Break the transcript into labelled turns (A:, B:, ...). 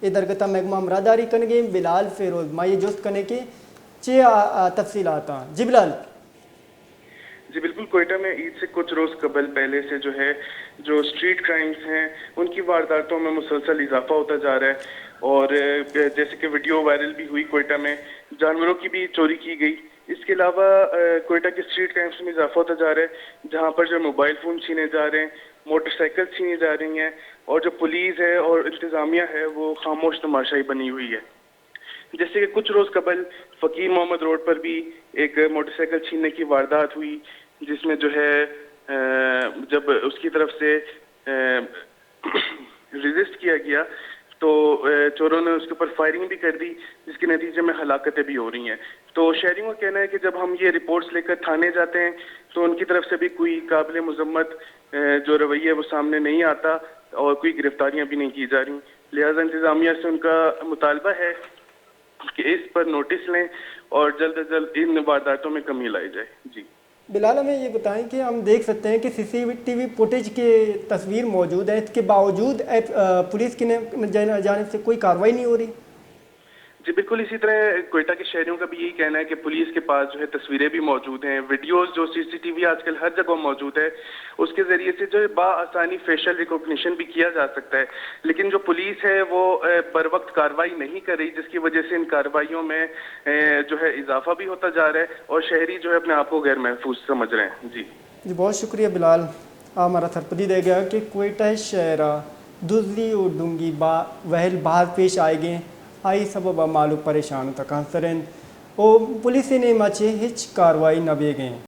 A: ادھر گتا مہکمہ مراداری کنگے بلال فیروز مائی جست کرنے کے چھ تفصیلات ہیں. جی بلال.
B: جی بالکل، کوئٹہ میں عید سے کچھ روز قبل پہلے سے جو اسٹریٹ کرائمز ہیں ان کی وارداتوں میں مسلسل اضافہ ہوتا جا رہا ہے، اور جیسے کہ ویڈیو وائرل بھی ہوئی کوئٹہ میں جانوروں کی بھی چوری کی گئی. اس کے علاوہ کوئٹہ کے اسٹریٹ کرائمز میں اضافہ ہوتا جا رہا ہے، جہاں پر جو موبائل فون چھینے جا رہے ہیں، موٹر سائیکل چھینی جا رہی ہیں، اور جو پولیس ہے اور انتظامیہ ہے وہ خاموش تماشائی بنی ہوئی ہے. جیسے کہ کچھ روز قبل فقیر محمد روڈ پر بھی ایک موٹر سائیکل چھیننے کی واردات ہوئی، جس میں جو ہے جب اس کی طرف سے ریزسٹ کیا گیا تو چوروں نے اس کے اوپر فائرنگ بھی کر دی، جس کے نتیجے میں ہلاکتیں بھی ہو رہی ہیں. تو شہریوں کا کہنا ہے کہ جب ہم یہ رپورٹس لے کر تھانے جاتے ہیں تو ان کی طرف سے بھی کوئی قابل مذمت جو رویہ وہ سامنے نہیں آتا اور کوئی گرفتاریاں بھی نہیں کی جا رہی. لہذا انتظامیہ سے ان کا مطالبہ ہے کہ اس پر نوٹس لیں اور جلد از جلد ان وارداتوں میں کمی لائی جائے. جی
A: بلال، ہمیں یہ بتائیں کہ ہم دیکھ سکتے ہیں کہ سی سی ٹی وی فوٹیج کی تصویر موجود ہے، اس کے باوجود پولیس کی جانب سے کوئی کارروائی نہیں ہو رہی.
B: جی بالکل، اسی طرح کوئٹہ کے شہریوں کا بھی یہی کہنا ہے کہ پولیس کے پاس جو ہے تصویریں بھی موجود ہیں، ویڈیوز جو سی سی ٹی وی آج کل ہر جگہ موجود ہے، اس کے ذریعے سے جو ہے بآسانی فیشل ریکگنیشن بھی کیا جا سکتا ہے. لیکن جو پولیس ہے وہ بر وقت کارروائی نہیں کر رہی، جس کی وجہ سے ان کارروائیوں میں جو ہے اضافہ بھی ہوتا جا رہا ہے اور شہری جو ہے اپنے آپ کو غیر محفوظ سمجھ رہے ہیں.
A: جی بہت شکریہ بلال. ہمارا سرپدی دے گیا کہ کوئٹہ شہرہ دزلی اور ڈونگی وہل باہر پیش آئے گئے آئی سبب معلوم پریشان تک سرند اور پولیس نے مچے ہچ کاروائی نہ بے گئے.